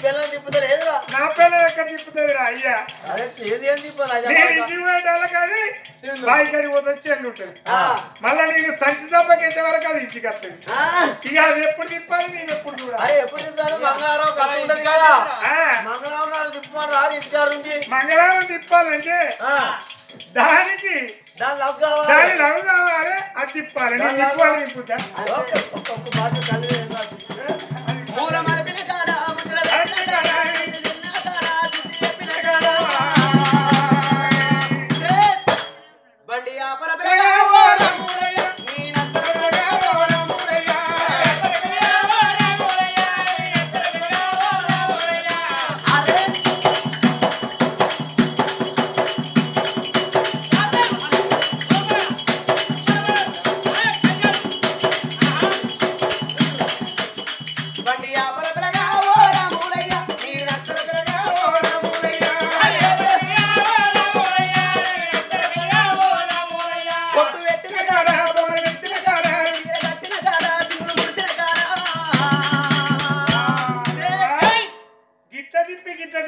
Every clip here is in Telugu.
బెల్లం తిప్పుతలేదురా నా పిల్లలు ఎక్కడ తిప్పుతుందిరా అయ్యా ఏది ఏం తిప్పాలి నేను ఇంటికి పోయేటాల కానీ బాయికాడి పోతే వచ్చి ఎండు ఉంటుంది మళ్ళా నేను సంచి దెబ్బకెత్తే వరకు అది ఇంటికి వస్తుంది ఇక అది ఎప్పుడు తిప్పాలి నేను ఎప్పుడు చూడాలి ఎప్పుడు తిప్పాను మంగళవారం కథ ఉంటది కదా మంగళవారం నాడు తిప్పమని రాదు ఇంటికాడు నుంచి మంగళవారం తిప్పాలంటే దానికి దాని లవ్ కావాలి అది తిప్పాలి నేను తిప్పాలి తిప్పుతా ఒక్కొక్క మాట తల్లి బండి ఆపర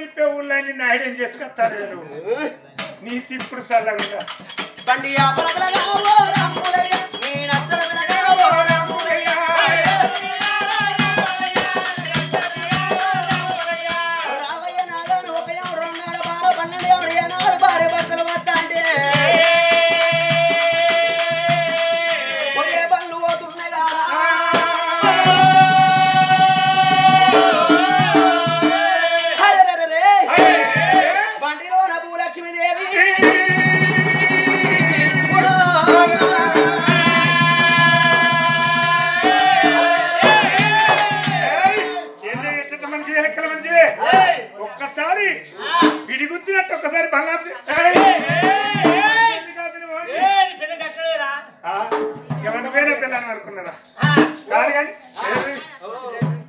తిప్పే ఊళ్ళని నాయుడు చేసుకొస్తాడు నువ్వు నీ తిప్పుడు సల్లగా బండి ఒక్కసారి విడిగుచ్చినట్టు ఒక్కసారి ఎవరి పేరే పిల్లని అనుకున్నారా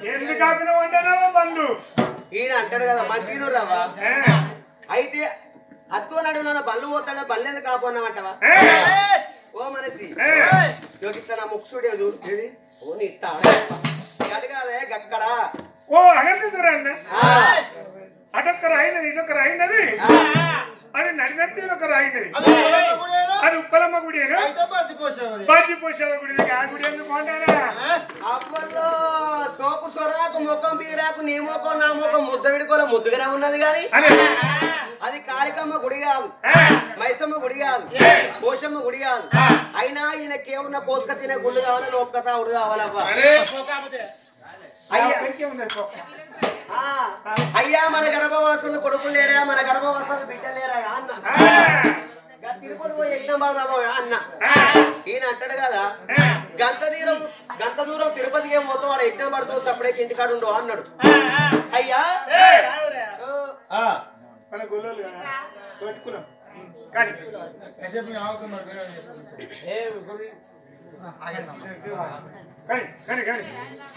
ఎందుకు కాపిన వండనావా బంధు ఈయన అంటాడు కదా మంచిగా రావా అయితే అత్తో నడున బళ్ళు పోతాడా బళ్ళు ఎందుకు కాపోన్నామంటావా ఓ మనసి యోగిస్తా నా ముక్సుడేదు ఓ నీ గడగాలే గక్కడ ఓ అగంతురాన్న అటొక్క రాయినది ఇటొక్క రాయినది అది నడినెత్తి ఒక రాయినది అది ఉప్పలమ్మ గుడి బాధ్య పోషావ గుడి ఆ గుడి ఎందుకు బాగుంటారా అవ్వలో సోపు సొరాకు ముఖం బీరాకు నీ ముఖం నా ముఖం ముద్ద విడుకోలే ముద్దుగానే ఉన్నది కానీ అది కాళికమ్మ గుడి కాదు మైసమ్మ గుడి కాదు పోషమ్మ గుడి కాదు అయినా ఈయనకేమన్నా కోసుక తినే గుళ్ళు కావాలి లోపక ఉడు కావాలవ్వా అయ్యా మన గర్భవాసాలు కొడుకులు లేరా మన గర్భవాసాలు బిడ్డలు లేరా అన్న తిరుపతి పోయి యజ్ఞం పడదామో అన్న ఈయన అంటాడు కదా గంత దూరం తిరుపతికి ఏం పోతావు వాడు యజ్ఞం పడతావు సపరేట్ ఇంటికాడు ఉండవు అన్నాడు అయ్యా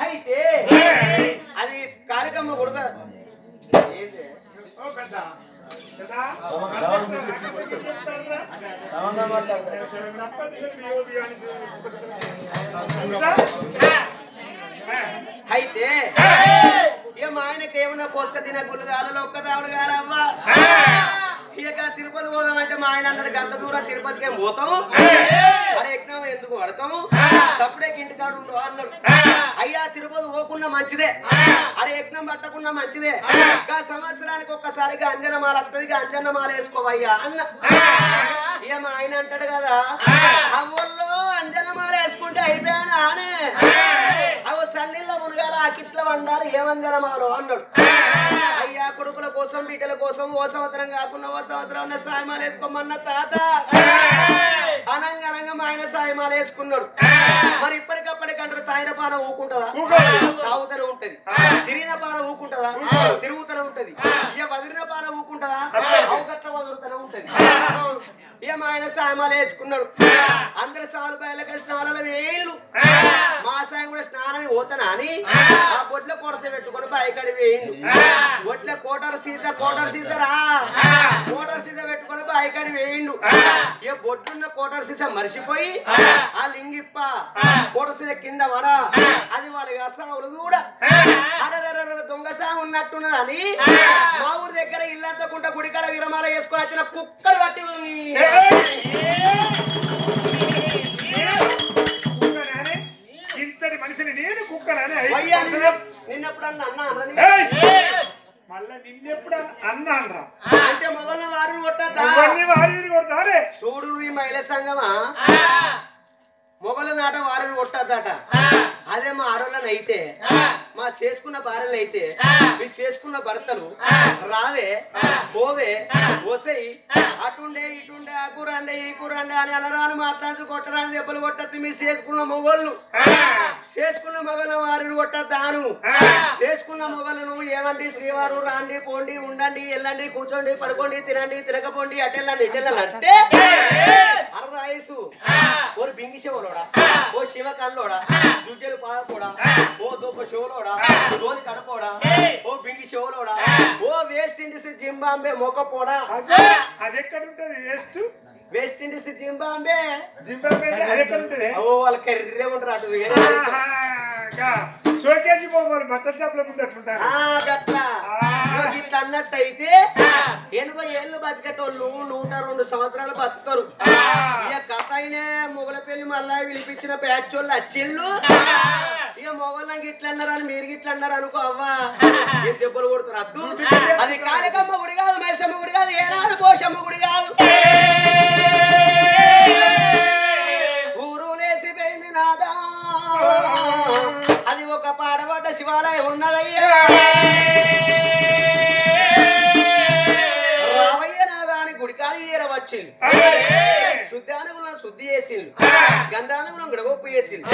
అయితే అది కార్యక్రమం కొడుక అయితే ఇక మా ఆయనకి ఏమన్నా కోసుక తిన గుళ్ళు కాలలో ఒక్క తావుడు కాలవ్వా ఇక తిరుపతి పోదామంటే మా ఆయన అన్నాడు గంత దూరం తిరుపతికి ఏం పోతాము అరే యజ్ఞం ఎందుకు పడతాము సప్పుడే ఇంటికాడు ఉండవు అన్నాడు అయ్యా తిరుపతి పోకున్నా మంచిదే అరే యజ్ఞం పట్టకున్నా మంచిదే ఇంకా సంవత్సరానికి ఒక్కసారిగా అంజనమాల వస్తుంది అంజనమాల వేసుకోవయ్యా అన్న ఇక మా ఆయన అంటాడు కదా అవ్వల్లో అంజనమాల వేసుకుంటే అయిపోయానా అనే అవ సన్నీళ్ళ మునగాల అకిట్ల వండాలి ఏమంజనమాలో అన్నాడు అయ్యా కొడుకుల కోసం బిడ్డల కోసం ఓ సంవత్సరం కాకుండా ఓ సంవత్సరం ఉన్న సాయమాలు వేసుకోమన్న తాత అనంగా మా ఆయన సాయమాలు వేసుకున్నాడు మరి ఇప్పటికప్పటికంటారు తాయిన పాన ఊకుంటదా తాగుతూనే ఉంటది తిరిగిన పాన ఊకుంటదా తిరుగుతూనే ఉంటది ఇక వదిలిన పాన ఊకుంటదా అవగట్ల వదులుతూనే ఉంటది ఇక మా ఆయన సాయమాలు వేసుకున్నాడు అందరు సాలు బయలుకి స్నానాల వేళ్ళు మా సాయం కూడా స్నానానికి పోతానా అని ఆ బొట్ల కొడత పెట్టుకొని బాయికడి వేయండు బొట్ల కోటర్ సీత రా కోటర్ సీత పెట్టుకొని బాయికడి వేయండు ఇక బొట్టున్న కోటర్ సీత మరిచిపోయి ఆ లింగిప్ప కోటర్ సీత కింద వడ అది వాళ్ళకి అసావులు కూడా దొంగ సాగు ఉన్నట్టున్నదని మా ఊరి దగ్గర ఇల్లంతా కుంట గుడికాడ విరమాల వేసుకొని వచ్చిన కుక్కలు పట్టి ఇంతటి మనిషిని నేను కుక్కలని నిన్నెప్పుడన్నా అన్నా మళ్ళా నిన్నెప్పుడు అన్నా అనరా అంటే మొగల వారిని కొట్టద్దా వారిని కొడతారే చూడు ఈ మహిళ సంగమా మొగల నాట వారిని కొట్టద్దట అదే మా ఆడోళ్ళని అయితే మా చేసుకున్న భార్యలు అయితే మీరు చేసుకున్న భర్తలు రావే పోవే వసయి అటుండే ఇటుండే ఆ కూరండే ఈ కూరండే అని అనరాని మాట్లాడుతూ కొట్టరాని దెబ్బలు కొట్టద్దు మీరు చేసుకున్న మొగళ్ళు చేసుకున్న మొగల వారిని కొట్టద్దాను చేసుకున్న మొగలను ఏమండి శ్రీవారు రాండి పోండి ఉండండి వెళ్ళండి కూర్చోండి పడుకోండి తినండి తినకపోండి అటెళ్ళండి ఇటెళ్ళండి అంటే అర్రాయసు ఓ బింగిసేవలోడా ఓ శివ కల్లోడా దుజ్జలు పాదకోడా ఓ దూప షోలోడా దోని కడపోడా ఓ బింగి షోలోడా ఓ వెస్ట్ ఇండీస్ జింబాంబే మొక్కపోడా అది ఎక్కడ ఉంటది వెస్ట్ ఇండీస్ జింబాంబే అది ఎక్కడ ఉంటది ఓ వాళ్ళ కర్రే ఉంటారు అటు సోకేజీ పోవాలి బట్ట చేపల ముందు అట్లుంటారు ఇట్లా అన్నట్టయితే 80 ఏళ్ళు బతికేటోళ్ళు 102 సంవత్సరాలు బతుకరు ఇక కథ అయినే మొగల పెళ్లి మళ్ళా విలిపించిన ప్యాచోళ్ళు వచ్చిళ్ళు ఇక మొగళ్ళకి ఇట్లా అన్నారని మీరు ఇట్లా అన్నారు అనుకో అవ్వా ఏం దెబ్బలు కొడుతారు అద్దు అది కాళికమ్మ గుడి కాదు మైసమ్మ గుడి కాదు ఏనాడు పోషమ్మ గుడి కాదు ఊరు లేసిపోయింది నాదా అది ఒక పాడబడ్డ శివాలయం ఉన్నదయ్యా రామయ్య నాదాని గుడికాడి ఏరవచ్చింది శుద్ధానుగుణం శుద్ధి చేసిండు గంధానుగుణం గడగొప్పు చేసిండు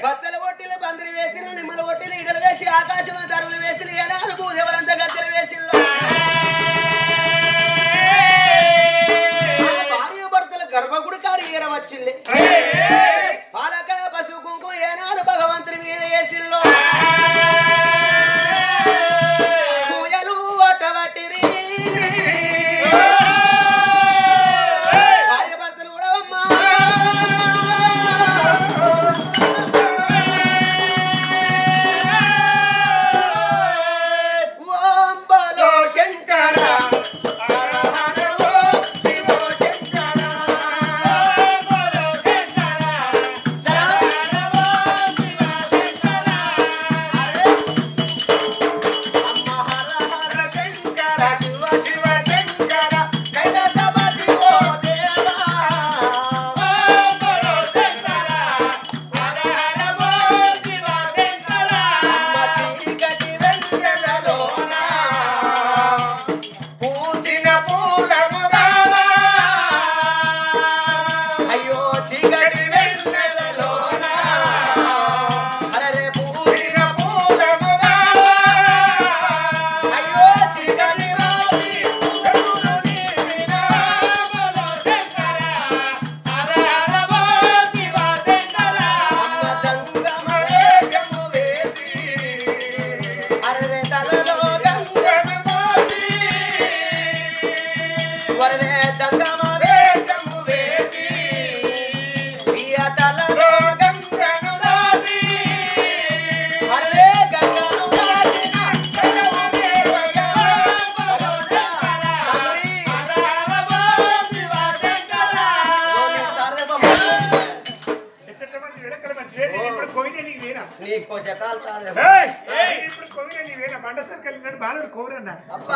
బచ్చల ఒట్టిలు బందిరి వేసిండు నిమ్మల ఒట్టిలు ఇడలు వేసి ఆకాశం తరువులు వేసిండు ఏనాడు భూదేవరంతా గద్దెలు వేసిండు భార్య భర్తల గర్భగుడి కాడి ఏరవచ్చింది పాలక పశు కుంకుమ ఏనాడు భగవంతుని మీద వేసిల్లో పూయలు వట్టవట్టిరి భార్య భర్తలు కూడా అమ్మా ఓం బలో శంకర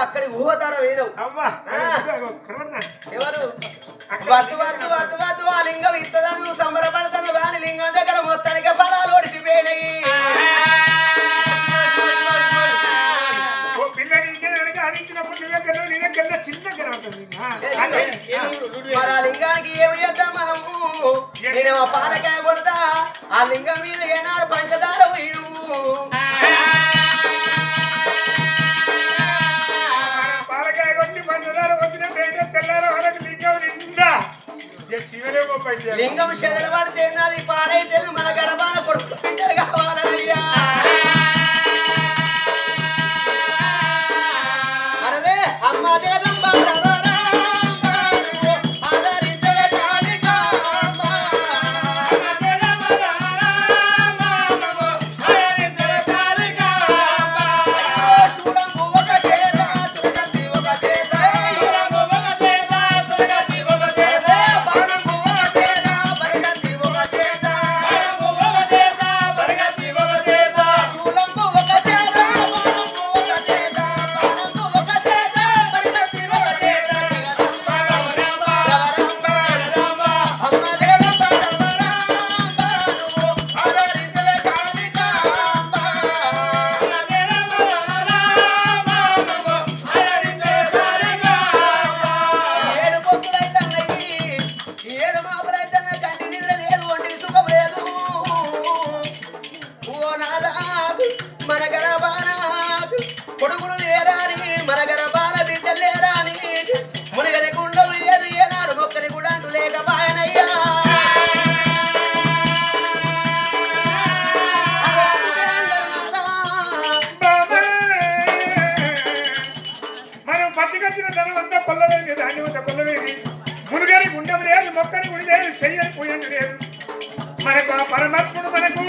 అక్కడికి ఊహతారా వేయడం ఎవరు వద్దు వద్దు వద్దు వద్దు ఆ లింగం ఇస్తుందని నువ్వు సంబరపడతాను కానీ లింగం దగ్గర మొత్తానికి ఫలాలు ఒడిసిపోయినాయి మరి ఆ లింగానికి ఏమి చేద్దాం మనము నేనేమో పాలకాయ కొడతా ఆ లింగం మీద ఏనాడు పంచదార వేయు పాలకాయ కొట్టి పంచదార వచ్చిన తెల్లార వరకు లింగం నిండా లింగం చెదలు పడితే పాడైతే మన గర్భాన కొడుకు మనకు ఆ పరమాత్ముడు మనకు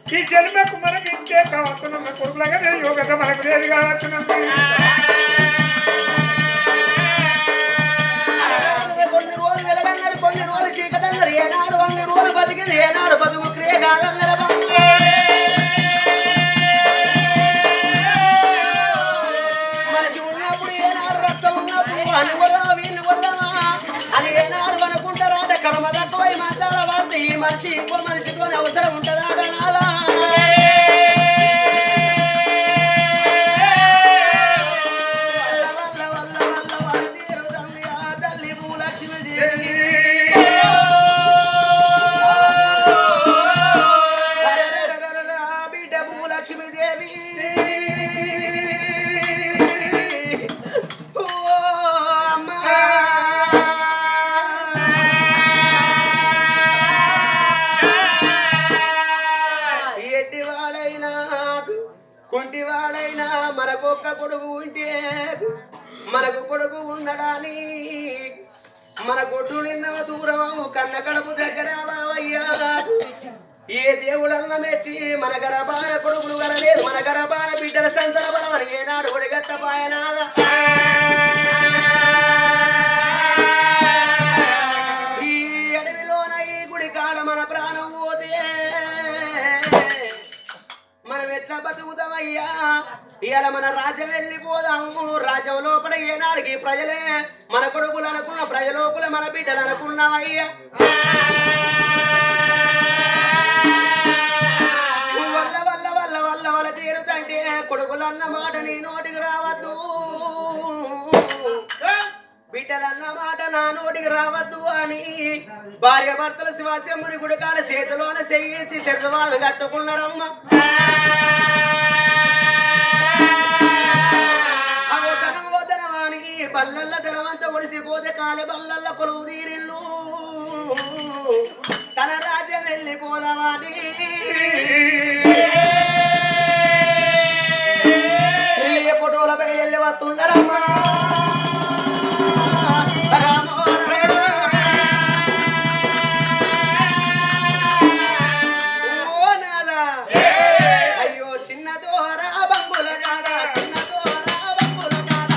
ఈ జన్మకు మనకి ఇంతే కావచ్చునమ్మ కొడుకులాగా నేను యోగత మనకు లేదు కావచ్చునమ్మ కొన్ని రోజులు వెలగన్నాడు కొన్ని రోజులు చీకటన్నారు ఏనాడు అన్ని రోజులు బతికింది ఏనాడు బతుకు క్రియ కాదన్నాడు మనిషి ఉన్నప్పుడు ఏనాడు రక్తం ఉన్నప్పుడు అని కొడదామా వీళ్ళు కొడదామా అని ఏనాడు అనుకుంటారా అంటే కర్మ తక్కువ మాట్లాడ పడితే ఈ మనిషి ఇంకో మనిషితో అవసరం ఉంటుందా అనాలా కుంటివాడైనా మనకొక్క కొడుకు ఉంటే మనకు కొడుకు ఉండడాని మన కొట్టు నిన్న దూరం కన్న కడుపు దగ్గర బావయ్యా ఏ దేవుడన్న మెచ్చి మన గర్భాన కొడుకులు కనలేదు మన గర్భాన బిడ్డల సంతన బలమని ఏనాడు ఒడిగట్టపాయనాదా ఈ అడవిలోన ఈ గుడి కాడ మన ప్రాణం పోతే మనం ఎట్లా బతుకుతామయ్యా ఇవాళ మన రాజ్యం వెళ్ళిపోదాము రాజ్యం లోపల ఏనాడికి ప్రజలే మన కొడుకులు అనుకున్న ప్రజలోపల మన బిడ్డలు అనుకున్నామయ్యా వల్ల వల్ల వల్ల వల్ల వల్ల తీరుతంటే కొడుకులన్న మాట నీ నోటికి రావద్దు బిడ్డలన్న మాట నా నోటికి రావద్దు అని భార్య భర్తలు శివాస్యముని గుడి కాడ చేతిలోన చెయ్యేసి తెరవాళ్ళు కట్టుకున్నారమ్మ అవతనమోతనవానికి బల్లల్ల ధనవంతా ఒడిసిపోతే కాలి బల్లల్ల కొలువు తీరిల్లు తన రాజ్యం వెళ్ళిపోదామని ఫోటోలపై వెళ్ళి వస్తున్నారమ్మా అయ్యో చిన్న దోరా బంగుల కాడ చిన్న దోరా బంగుల కాడ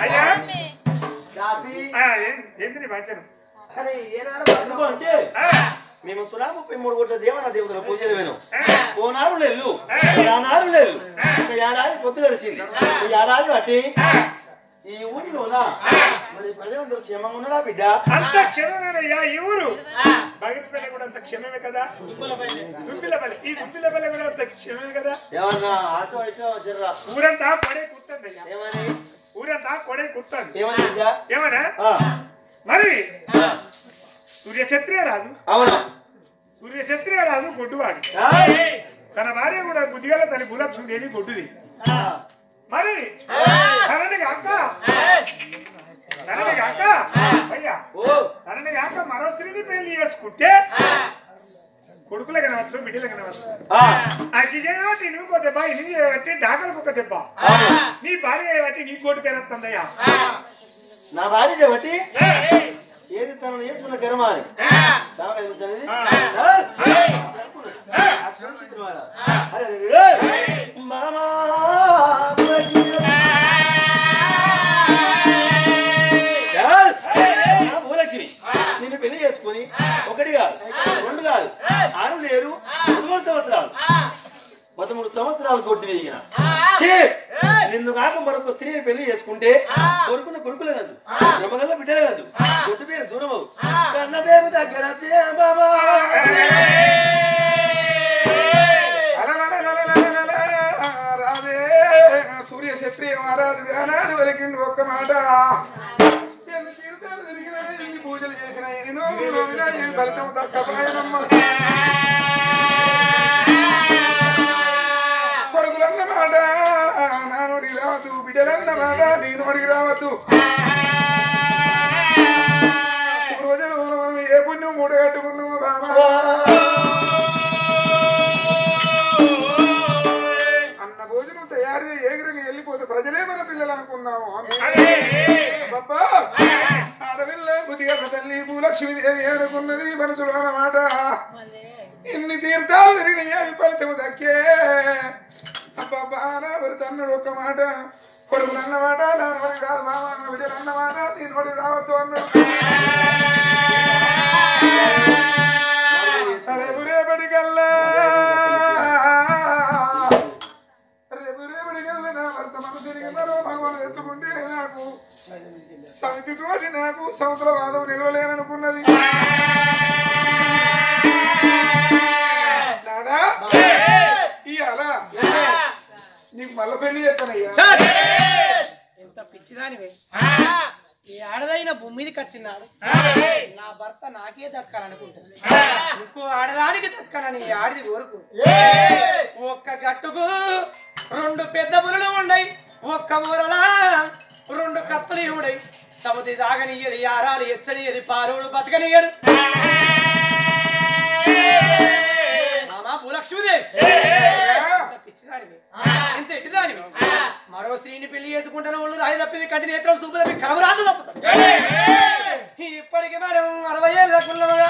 అయ్యా దాసి ఏంటి నీ వంచన అరే ఏనాడు అంటే మేము సురా 33 కోట్ల దేవతల పూజలు విను ఓనాడు నెల్లు నానాడు నెల్లు ఒక ఏడాది పొత్తు కలిసింది ఈ ఏడాది బట్టి ఈ ఊరిలోనా మరి ప్రజలందరూ క్షేమంగా ఉన్నారా బిడ్డ అంత క్షేమమేనయ్యా ఈ ఊరు బగిరిపల్లి కూడా అంత క్షేమమే కదా దుంపిలపల్లి ఈ దుంపిలపల్లి కూడా అంత క్షేమమే కదా ఏమన్నా ఆటో ఇటో జర్రా ఊరంతా కొడే కుట్టండి ఏమని ఊరంతా కొడే కుట్టండి ఏమని బిడ్డ ఏమన్నా మరి సూర్య క్షత్రియ రాదు అవునా సూర్య క్షత్రియ రాదు గొడ్డువాడు తన భార్య కూడా బుద్ధిగల తన భూలక్ష్మి దేవి గొడ్డుది మరి తనని కాక అయ్యా తనని కాక మరో స్త్రీని పెళ్లి చేసుకుంటే కొడుకులు కనవచ్చు బిడ్డలు కనవచ్చు ఆ గిజేబట్టి నువ్వు ఒక దెబ్బ ఇది బట్టి డాకలకు ఒక దెబ్బ నీ భార్య బట్టి నీ కోటు పెరుగుతుందయ్యా నా భార్య బట్టి ఏది తనను చేసుకున్న గర్మాని భూలక్ష్మి నిన్ను పెళ్లి చేసుకుని ఒకటి కాదు రెండు కాదు 6 7 3 సంవత్సరాలు 13 సంవత్సరాలు కొట్టి వేయిన నిన్ను కాక మరొక స్త్రీని పెళ్లి చేసుకుంటే కొడుకున్న కొడుకులే కాదు బ్రహ్మగల్ల బిడ్డలే కాదు కొట్టు పేరు దూరమవు కన్న పేరు దగ్గర రాదే సూర్య క్షత్రియ మహారాజు గానాడు వరకిండు ఒక్క మాట పూజలు చేసిన ఫలితం దక్కపాయనమ్మ కొడుకులన్న మాట నా నోడికి రావద్దు బిడ్డలన్న మాట నీ నోడికి రావద్దు రోజున మనం ఏ పుణ్యం మూడు కట్టుకున్నాము బాబా అన్న భోజనం తయారు ఏగిరికి వెళ్ళిపోతే ప్రజలే మన పిల్లలు అనుకున్నాము బాబా ఆడపిల్ల బుద్ధిగా తల్లి భూలక్ష్మి దేవి అనుకున్నది మనసులో అన్నమాట ఇన్ని తీర్థాలు తిరిగినాయి అవి ఫలితము దక్కే అబ్బా నా భర్త అన్నాడు ఒక్క మాట కొడుకులు అన్నమాట నా నోడికి రాదు మామ విజయలు అన్నమాట నీ నోడికి రావద్దు అన్నాడు సరే రేపటికల్లా నా భర్త మనం తిరిగి మరో భగవాన్ ఎత్తుకుంటే నాకు సమితితోటి నాకు సంవత్సరం వాదం నిగలేననుకున్నది దాదా ఇయ్యాలా నీకు మళ్ళీ పెళ్లి చేస్తానయ్యా ఎంత పిచ్చిదానివే ఈ ఆడదైన భూమి మీదకి వచ్చినాడు నా భర్త నాకే దక్కాలనుకుంటుంది ఇంకో ఆడదానికి దక్కనని ఆడిది కోరుకు ఒక్క గట్టుకు 2 పెద్ద పులులు ఉన్నాయి ఒక్క ఊరలా 2 కత్తులు ఉన్నాయి సముద్రి దాగనియ్యది యారాలు ఎచ్చనియది పారుడు బతకనియ్యడు మామా భూలక్ష్మిదేవి పిచ్చిదానివి ఇంత ఎట్టిదానివి మరో స్త్రీని పెళ్లి చేసుకుంటున్న వాళ్ళు రాయి తప్పింది కంటి నేత్రం చూపు తప్పి కలవరాదు తప్పుతారు ఇప్పటికి మనం 60 ఏళ్ళ కుల్లమగా